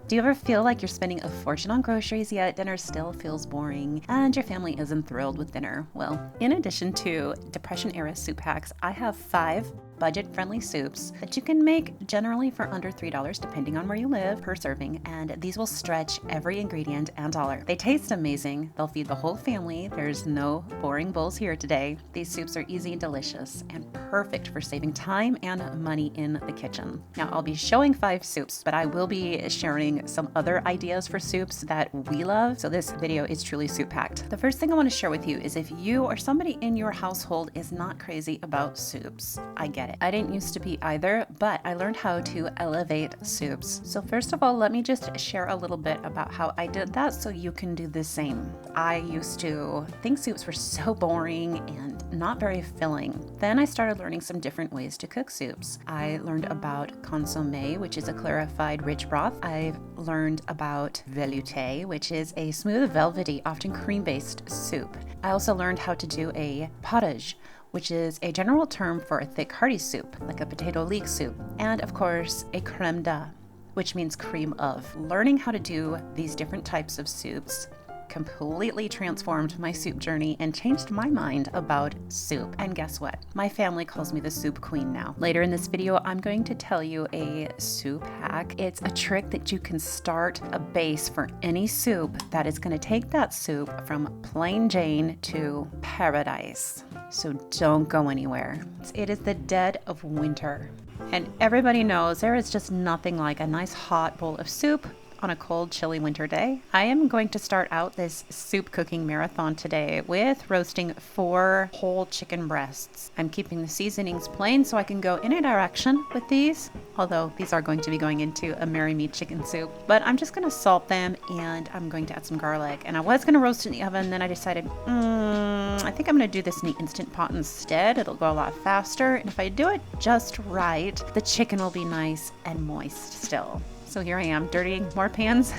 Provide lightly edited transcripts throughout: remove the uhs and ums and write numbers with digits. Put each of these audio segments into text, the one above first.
Do you ever feel like you're spending a fortune on groceries yet dinner still feels boring and your family isn't thrilled with dinner? Well, in addition to Depression-era soup hacks, I have 5 budget-friendly soups that you can make generally for under $3 depending on where you live per serving, and these will stretch every ingredient and dollar. They taste amazing. They'll feed the whole family. There's no boring bowls here today. These soups are easy and delicious and perfect for saving time and money in the kitchen. Now, I'll be showing 5 soups, but I will be sharing some other ideas for soups that we love, so this video is truly soup packed. The first thing I want to share with you is if you or somebody in your household is not crazy about soups, I get it. I didn't used to be either, but I learned how to elevate soups. So first of all, let me just share a little bit about how I did that so you can do the same. I used to think soups were so boring and not very filling. Then I started learning some different ways to cook soups. I learned about consommé, which is a clarified rich broth. I've learned about velouté, which is a smooth, velvety, often cream-based soup. I also learned how to do a potage, which is a general term for a thick, hearty soup, like a potato leek soup. And of course, a crème de, which means cream of. Learning how to do these different types of soups completely transformed my soup journey and changed my mind about soup. And guess what? My family calls me the soup queen now. Later in this video, I'm going to tell you a soup hack. It's a trick that you can start a base for any soup that is going to take that soup from plain Jane to paradise. So don't go anywhere. It is the dead of winter. And everybody knows there is just nothing like a nice hot bowl of soup on a cold, chilly winter day. I am going to start out this soup cooking marathon today with roasting 4 whole chicken breasts. I'm keeping the seasonings plain so I can go in a direction with these, although these are going to be going into a Marry Me chicken soup. But I'm just gonna salt them and I'm going to add some garlic. And I was gonna roast in the oven, then I decided, I think I'm gonna do this in the Instant Pot instead. It'll go a lot faster. And if I do it just right, the chicken will be nice and moist still. So here I am, dirtying more pans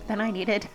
than I needed.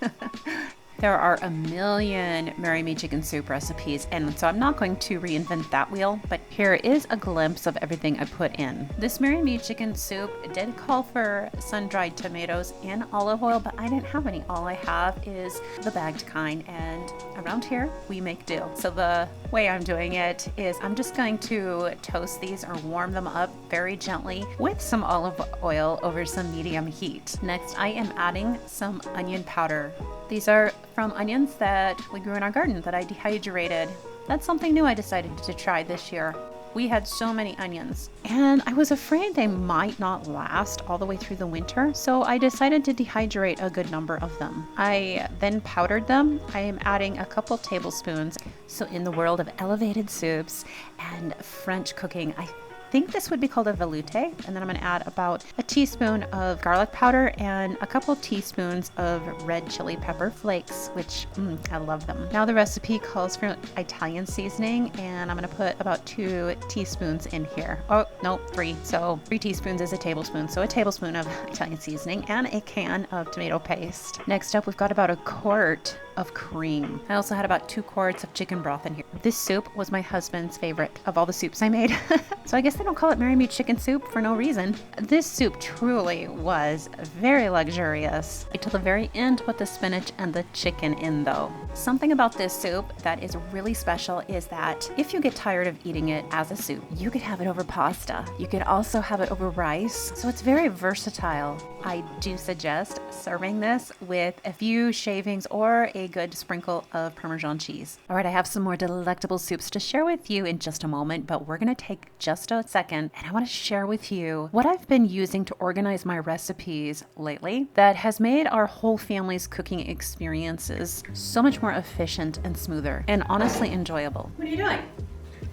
There are a million Marry Me chicken soup recipes, and so I'm not going to reinvent that wheel, but here is a glimpse of everything I put in. This Marry Me chicken soup did call for sun-dried tomatoes and olive oil, but I didn't have any. All I have is the bagged kind, and around here, we make do. So the way I'm doing it is I'm just going to toast these or warm them up very gently with some olive oil over some medium heat. Next, I am adding some onion powder. These are from onions that we grew in our garden that I dehydrated. That's something new I decided to try this year. We had so many onions, and I was afraid they might not last all the way through the winter, so I decided to dehydrate a good number of them. I then powdered them. I am adding a couple tablespoons. So in the world of elevated soups and French cooking, I think this would be called a velouté, and then I'm going to add about a teaspoon of garlic powder and a couple teaspoons of red chili pepper flakes, which I love them. Now the recipe calls for Italian seasoning, and I'm going to put about 2 teaspoons in here. Oh, no, 3. So 3 teaspoons is a tablespoon. So a tablespoon of Italian seasoning and a can of tomato paste. Next up, we've got about a quart of cream. I also had about 2 quarts of chicken broth in here. This soup was my husband's favorite of all the soups I made. So I guess they don't call it Marry Me chicken soup for no reason. This soup truly was very luxurious. Until the very end, put the spinach and the chicken in though. Something about this soup that is really special is that if you get tired of eating it as a soup, you could have it over pasta. You could also have it over rice. So it's very versatile. I do suggest serving this with a few shavings or a good sprinkle of Parmesan cheese. All right, I have some more delectable soups to share with you in just a moment, but we're gonna take just a second and I wanna share with you what I've been using to organize my recipes lately that has made our whole family's cooking experiences so much more efficient and smoother and honestly enjoyable. What are you doing?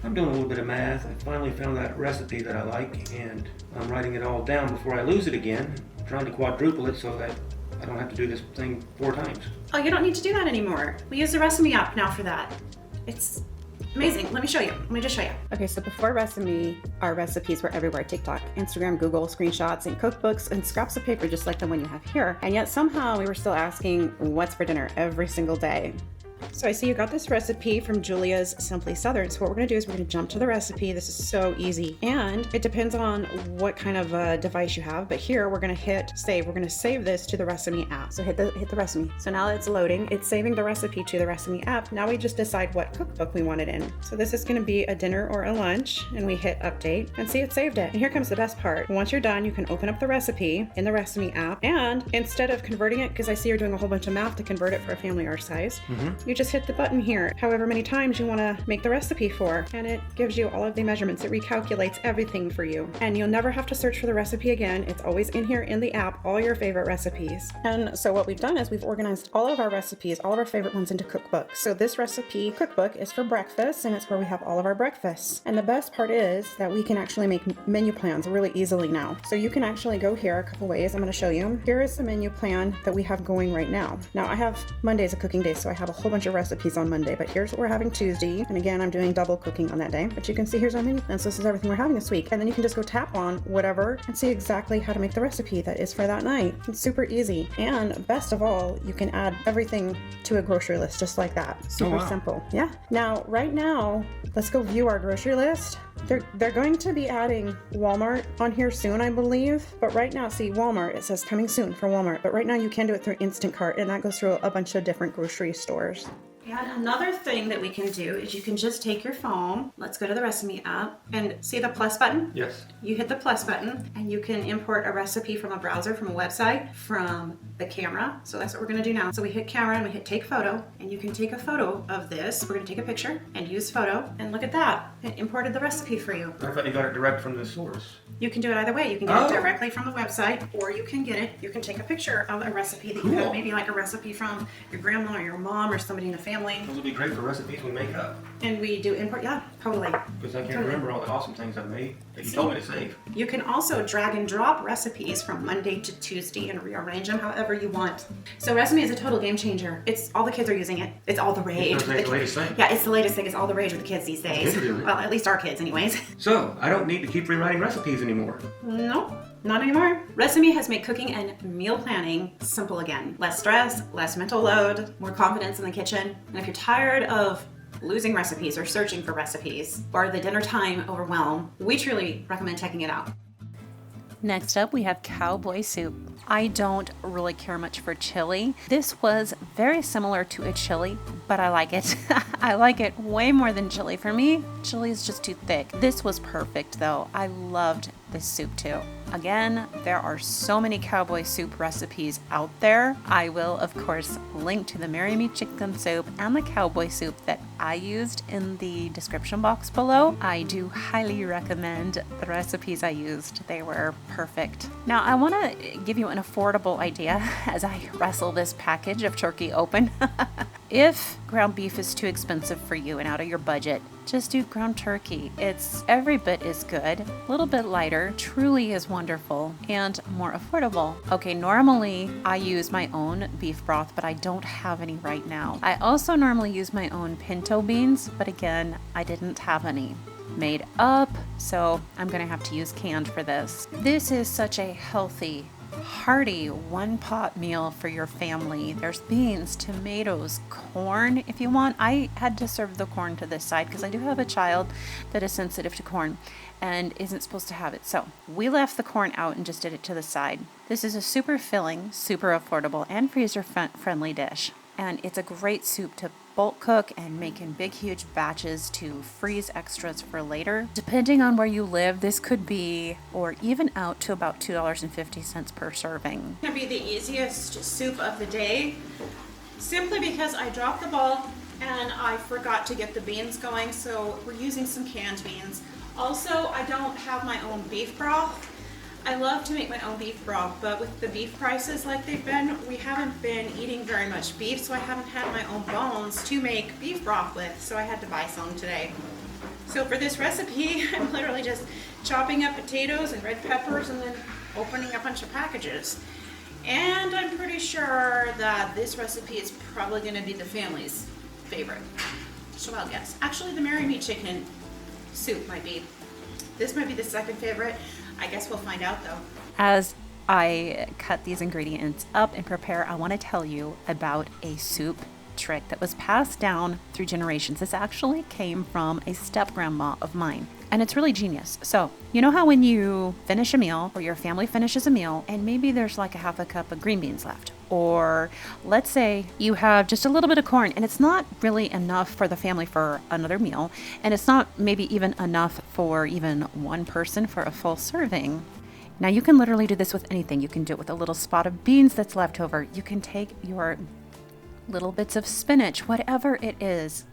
I'm doing a little bit of math. I finally found that recipe that I like, and I'm writing it all down before I lose it again. I'm trying to quadruple it so that I don't have to do this thing 4 times. Oh, you don't need to do that anymore. We use the recipe app now for that. It's amazing. Let me show you. Let me just show you. Okay, so before recipe, our recipes were everywhere. TikTok, Instagram, Google, screenshots, and cookbooks, and scraps of paper just like the one you have here. And yet somehow we were still asking what's for dinner every single day. So I see you got this recipe from Julia's Simply Southern. So what we're going to do is we're going to jump to the recipe. This is so easy. And it depends on what kind of device you have. But here we're going to hit save. We're going to save this to the Recipe app. So hit the recipe. So now it's loading. It's saving the recipe to the Recipe app. Now we just decide what cookbook we want it in. So this is going to be a dinner or a lunch. And we hit update and see it saved it. And here comes the best part. Once you're done, you can open up the recipe in the Recipe app. And instead of converting it, because I see you're doing a whole bunch of math to convert it for a family our size, you just hit the button here, however many times you want to make the recipe for, and it gives you all of the measurements. It recalculates everything for you, and you'll never have to search for the recipe again. It's always in here in the app, all your favorite recipes. And so what we've done is we've organized all of our recipes, all of our favorite ones, into cookbooks. So this recipe cookbook is for breakfast, and it's where we have all of our breakfasts. And the best part is that we can actually make menu plans really easily now. So you can actually go here a couple ways. I'm going to show you. Here is the menu plan that we have going right now. Now I have Monday's a cooking day, so I have a whole bunch of recipes on Monday, but here's what we're having Tuesday. And again, I'm doing double cooking on that day, but you can see here's our menu plan. So this is everything we're having this week. And then you can just go tap on whatever and see exactly how to make the recipe that is for that night. It's super easy. And best of all, you can add everything to a grocery list just like that. Super simple. Yeah. Now, right now, let's go view our grocery list. They're going to be adding Walmart on here soon, I believe. But right now, see, Walmart, it says coming soon for Walmart. But right now you can do it through Instacart, and that goes through a bunch of different grocery stores. And another thing that we can do is you can just take your phone, let's go to the Recipe app, and see the plus button? Yes. You hit the plus button, and you can import a recipe from a browser, from a website, from the camera. So that's what we're going to do now. So we hit camera and we hit take photo, and you can take a photo of this. We're going to take a picture and use photo, and look at that. It imported the recipe for you. I thought you got it direct from the source. You can do it either way. You can get it directly from the website, or you can you can take a picture of a recipe that you have, maybe like a recipe from your grandma or your mom or somebody in the family. Those would be great for recipes we make up. And we do import, yeah, totally. Because I can't remember all the awesome things I've made that you told me to save. You can also drag and drop recipes from Monday to Tuesday and rearrange them however you want. So Recipe is a total game changer. It's all the kids are using it. It's all the rage. It's the latest thing. Yeah, it's the latest thing. It's all the rage with the kids these days. Kids are doing it. Well, at least our kids anyways. So, I don't need to keep rewriting recipes anymore. Nope. Not anymore. Recipe has made cooking and meal planning simple again. Less stress, less mental load, more confidence in the kitchen. And if you're tired of losing recipes or searching for recipes or the dinner time overwhelm, we truly recommend checking it out. Next up, we have Cowboy Soup. I don't really care much for chili. This was very similar to a chili, but I like it. I like it way more than chili. For me, chili is just too thick. This was perfect though. I loved this soup too. Again, there are so many Cowboy Soup recipes out there. I will, of course, link to the Marry Me Chicken Soup and the Cowboy Soup that I used in the description box below. I do highly recommend the recipes I used. They were perfect. Now, I want to give you an affordable idea as I wrestle this package of turkey open. If ground beef is too expensive for you and out of your budget, just do ground turkey. It's every bit as good, a little bit lighter, truly is wonderful, and more affordable. Okay, normally I use my own beef broth, but I don't have any right now. I also normally use my own pinto beans, but again, I didn't have any made up, so I'm gonna have to use canned for this. This is such a healthy, hearty one-pot meal for your family. There's beans, tomatoes, corn if you want. I had to serve the corn to this side because I do have a child that is sensitive to corn and isn't supposed to have it. So we left the corn out and just did it to the side. This is a super filling, super affordable, and freezer-friendly dish. And it's a great soup to bulk cook and make in big, huge batches to freeze extras for later. Depending on where you live, this could be, or even out to about $2.50 per serving. It's gonna be the easiest soup of the day, simply because I dropped the ball and I forgot to get the beans going, so we're using some canned beans. Also, I don't have my own beef broth. I love to make my own beef broth, but with the beef prices like they've been, we haven't been eating very much beef, so I haven't had my own bones to make beef broth with, so I had to buy some today. So for this recipe, I'm literally just chopping up potatoes and red peppers and then opening a bunch of packages. And I'm pretty sure that this recipe is probably going to be the family's favorite. So I'll guess. Actually, the Marry Me Chicken Soup might be. This might be the second favorite. I guess we'll find out though. As I cut these ingredients up and prepare, I want to tell you about a soup trick that was passed down through generations. This actually came from a step-grandma of mine, and it's really genius. So, you know how when you finish a meal, or your family finishes a meal, and maybe there's like a half a cup of green beans left? Or let's say you have just a little bit of corn and it's not really enough for the family for another meal, and it's not maybe even enough for even one person for a full serving. Now you can literally do this with anything. You can do it with a little spot of beans that's left over. You can take your little bits of spinach, whatever it is,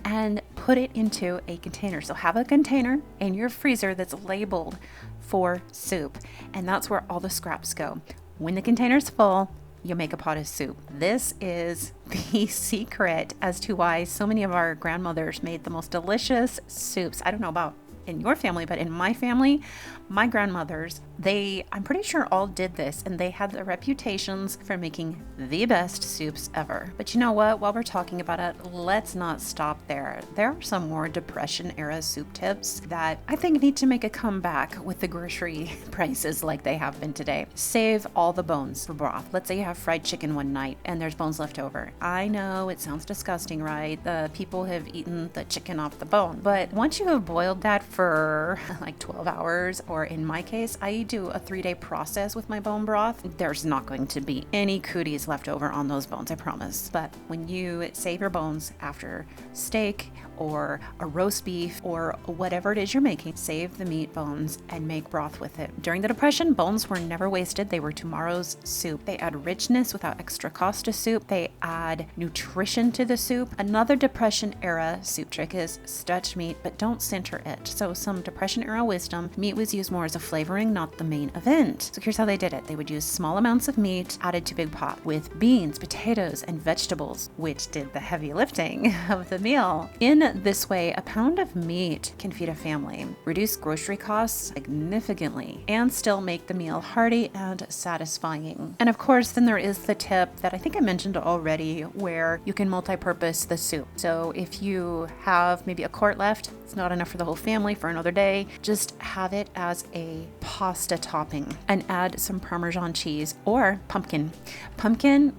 and put it into a container. So have a container in your freezer that's labeled for soup, and that's where all the scraps go. When the container's full, you make a pot of soup. This is the secret as to why so many of our grandmothers made the most delicious soups. I don't know about in your family, but in my family, my grandmothers, I'm pretty sure all did this, and they had the reputations for making the best soups ever. But you know what? While we're talking about it, let's not stop there. There are some more Depression era soup tips that I think need to make a comeback with the grocery prices like they have been today. Save all the bones for broth. Let's say you have fried chicken one night and there's bones left over. I know it sounds disgusting, right? The people have eaten the chicken off the bone. But once you have boiled that for like 12 hours, or in my case, I do a 3-day process with my bone broth, there's not going to be any cooties left over on those bones, I promise. But when you save your bones after steak or a roast beef or whatever it is you're making, save the meat bones and make broth with it. During the Depression, bones were never wasted. They were tomorrow's soup. They add richness without extra cost to soup. They add nutrition to the soup. Another Depression era soup trick is stretch meat, but don't center it. So some Depression era wisdom, meat was used more as a flavoring, not the main event. So here's how they did it. They would use small amounts of meat added to big pot with beans, potatoes, and vegetables, which did the heavy lifting of the meal. In this way, a pound of meat can feed a family, reduce grocery costs significantly, and still make the meal hearty and satisfying. And of course, then there is the tip that I think I mentioned already, where you can multi-purpose the soup. So if you have maybe a quart left, it's not enough for the whole family for another day, just have it as a pasta topping and add some Parmesan cheese or pumpkin. Pumpkin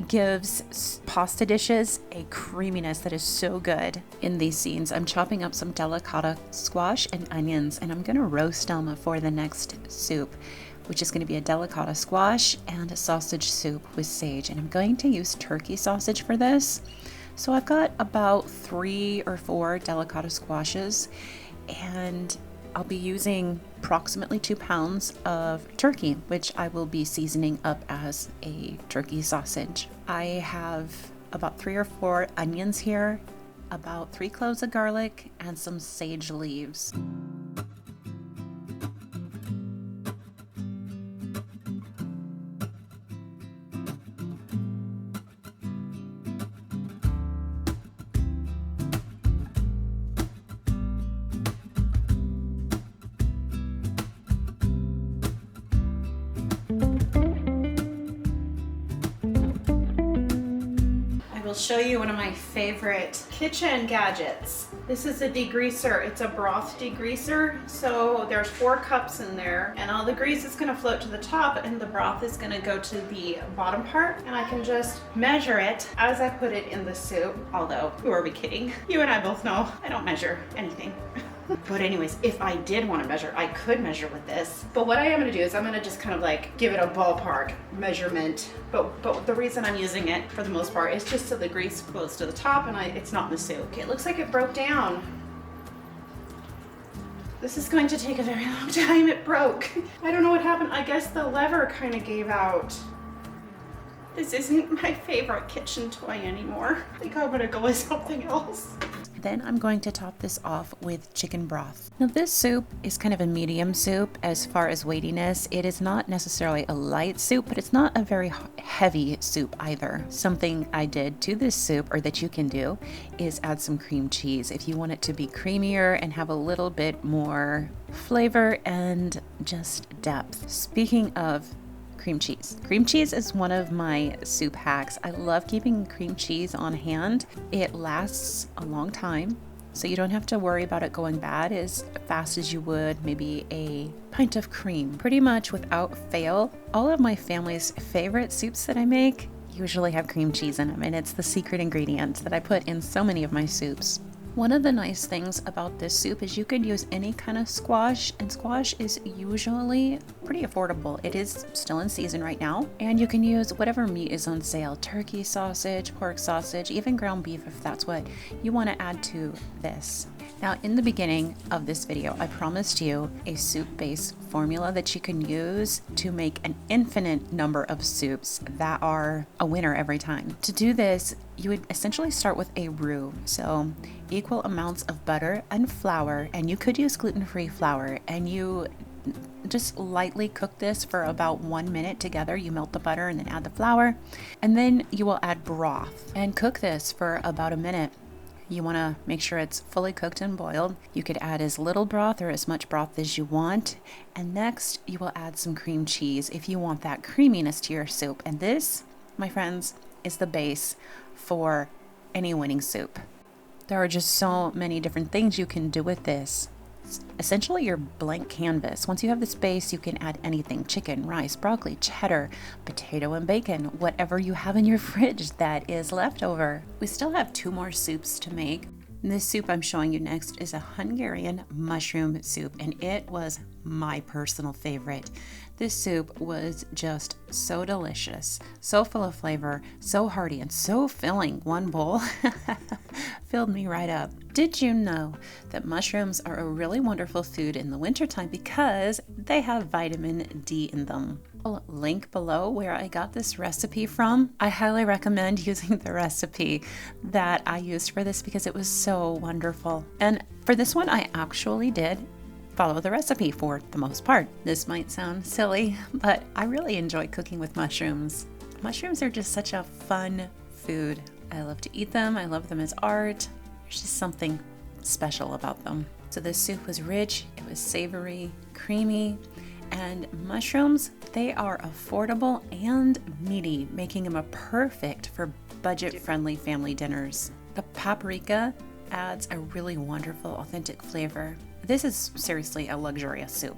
gives pasta dishes a creaminess that is so good. In these scenes, I'm chopping up some delicata squash and onions, and I'm gonna roast them for the next soup, which is going to be a delicata squash and a sausage soup with sage. And I'm going to use turkey sausage for this. So I've got about 3 or 4 delicata squashes, and I'll be using approximately 2 pounds of turkey, which I will be seasoning up as a turkey sausage. I have about 3 or 4 onions here, about 3 cloves of garlic, and some sage leaves. I'll show you one of my favorite kitchen gadgets. This is a degreaser. It's a broth degreaser. So there's 4 cups in there, and all the grease is going to float to the top and the broth is going to go to the bottom part, and I can just measure it as I put it in the soup. Although, who are we kidding? You and I both know I don't measure anything. But anyways, if I did want to measure, I could measure with this. But what I am going to do is I'm going to just kind of like give it a ballpark measurement. But the reason I'm using it for the most part is just so the grease flows to the top and it's not in the soup. Okay, it looks like it broke down. This is going to take a very long time. It broke. I don't know what happened. I guess the lever kind of gave out. This isn't my favorite kitchen toy anymore. I think I'm going to go with something else. Then I'm going to top this off with chicken broth. Now this soup is kind of a medium soup as far as weightiness. It is not necessarily a light soup, but it's not a very heavy soup either. Something I did to this soup, or that you can do, is add some cream cheese if you want it to be creamier and have a little bit more flavor and just depth. Speaking of cream cheese. Cream cheese is one of my soup hacks. I love keeping cream cheese on hand. It lasts a long time, so you don't have to worry about it going bad as fast as you would maybe a pint of cream. Pretty much without fail, all of my family's favorite soups that I make usually have cream cheese in them, and it's the secret ingredient that I put in so many of my soups. One of the nice things about this soup is you could use any kind of squash, and squash is usually pretty affordable. It is still in season right now, and you can use whatever meat is on sale: turkey sausage, pork sausage, even ground beef if that's what you want to add to this. Now, in the beginning of this video, I promised you a soup base formula that you can use to make an infinite number of soups that are a winner every time. To do this, you would essentially start with a roux. So equal amounts of butter and flour, and you could use gluten-free flour, and you just lightly cook this for about 1 minute together. You melt the butter and then add the flour, and then you will add broth and cook this for about a minute. You want to make sure it's fully cooked and boiled. You could add as little broth or as much broth as you want. And next, you will add some cream cheese if you want that creaminess to your soup. And this, my friends, is the base for any winning soup. There are just so many different things you can do with this. Essentially your blank canvas. Once you have this base, you can add anything: chicken, rice, broccoli, cheddar, potato and bacon, whatever you have in your fridge that is left over. We still have 2 more soups to make. This soup I'm showing you next is a Hungarian mushroom soup, and it was my personal favorite. This soup was just so delicious, so full of flavor, so hearty, and so filling. One bowl filled me right up. Did you know that mushrooms are a really wonderful food in the wintertime because they have vitamin D in them? I'll link below where I got this recipe from. I highly recommend using the recipe that I used for this because it was so wonderful. And for this one, I actually did follow the recipe for the most part. This might sound silly, but I really enjoy cooking with mushrooms. Mushrooms are just such a fun food. I love to eat them. I love them as art. There's just something special about them. So this soup was rich, it was savory, creamy, and mushrooms, they are affordable and meaty, making them a perfect for budget-friendly family dinners. The paprika adds a really wonderful, authentic flavor. This is seriously a luxurious soup.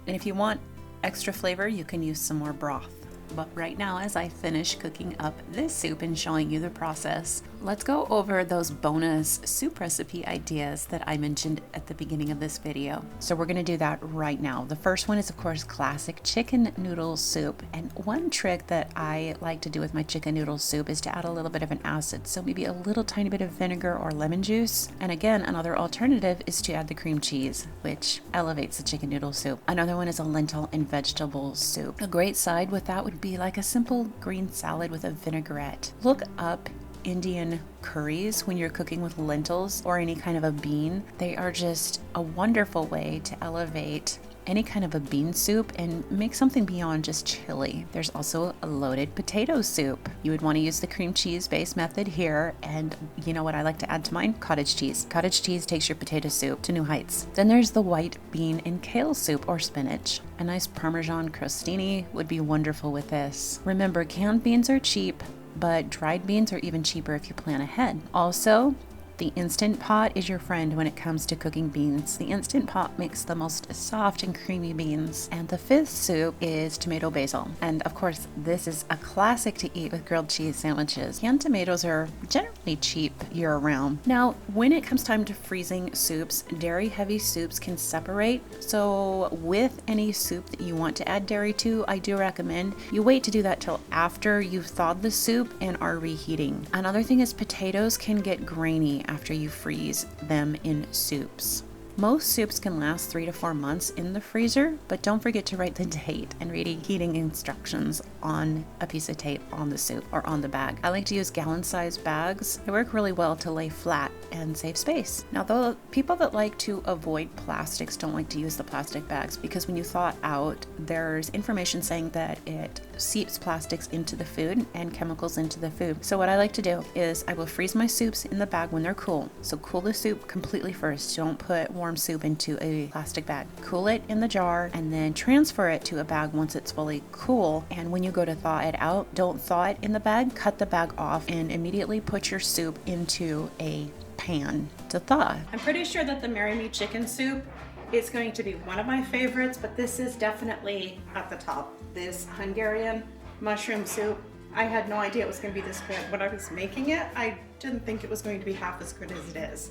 And if you want extra flavor, you can use some more broth. But right now, as I finish cooking up this soup and showing you the process, let's go over those bonus soup recipe ideas that I mentioned at the beginning of this video. So we're going to do that right now. The first one is, of course, classic chicken noodle soup. And one trick that I like to do with my chicken noodle soup is to add a little bit of an acid. So maybe a little tiny bit of vinegar or lemon juice. And again, another alternative is to add the cream cheese, which elevates the chicken noodle soup. Another one is a lentil and vegetable soup. A great side with that would be like a simple green salad with a vinaigrette. Look up Indian curries when you're cooking with lentils or any kind of a bean. They are just a wonderful way to elevate any kind of a bean soup and make something beyond just chili. There's also a loaded potato soup. You would want to use the cream cheese based method here, and you know what I like to add to mine? Cottage cheese. Cottage cheese takes your potato soup to new heights. Then there's the white bean and kale soup or spinach. A nice Parmesan crostini would be wonderful with this. Remember, canned beans are cheap, but dried beans are even cheaper if you plan ahead. Also, the Instant Pot is your friend when it comes to cooking beans. The Instant Pot makes the most soft and creamy beans. And the 5th soup is tomato basil. And of course, this is a classic to eat with grilled cheese sandwiches. Canned tomatoes are generally cheap year-round. Now, when it comes time to freezing soups, dairy-heavy soups can separate. So with any soup that you want to add dairy to, I do recommend you wait to do that till after you've thawed the soup and are reheating. Another thing is potatoes can get grainy after you freeze them in soups. Most soups can last 3 to 4 months in the freezer, but don't forget to write the date and read heating instructions on a piece of tape on the soup or on the bag. I like to use gallon-sized bags. They work really well to lay flat and save space. Now, the people that like to avoid plastics don't like to use the plastic bags because when you thaw it out, there's information saying that it seeps plastics into the food and chemicals into the food. So what I like to do is I will freeze my soups in the bag when they're cool. So cool the soup completely first. Don't put warm soup into a plastic bag. Cool it in the jar and then transfer it to a bag once it's fully cool. And when you go to thaw it out, don't thaw it in the bag, cut the bag off and immediately put your soup into a pan to thaw. I'm pretty sure that the Marry Me chicken soup is going to be one of my favorites, but this is definitely at the top. This Hungarian mushroom soup, I had no idea it was going to be this good. When I was making it, I didn't think it was going to be half as good as it is.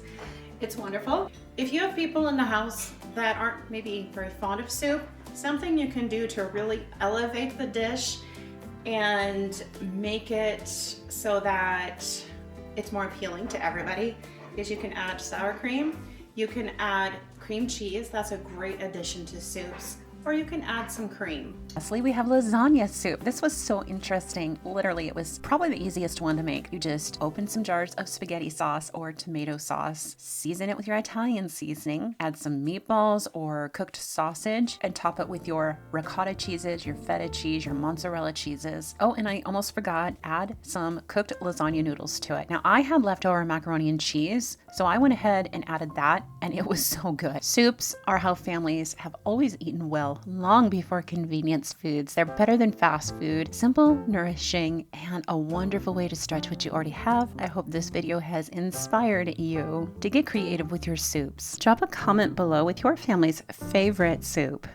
It's wonderful. If you have people in the house that aren't maybe very fond of soup, something you can do to really elevate the dish and make it so that it's more appealing to everybody is you can add sour cream, you can add cream cheese, that's a great addition to soups, or you can add some cream. Lastly, we have lasagna soup. This was so interesting. Literally, it was probably the easiest one to make. You just open some jars of spaghetti sauce or tomato sauce, season it with your Italian seasoning, add some meatballs or cooked sausage, and top it with your ricotta cheeses, your feta cheese, your mozzarella cheeses. Oh, and I almost forgot, add some cooked lasagna noodles to it. Now, I had leftover macaroni and cheese, so I went ahead and added that, and it was so good. Soups are how families have always eaten well, long before convenience foods. They're better than fast food, simple, nourishing, and a wonderful way to stretch what you already have. I hope this video has inspired you to get creative with your soups. Drop a comment below with your family's favorite soup.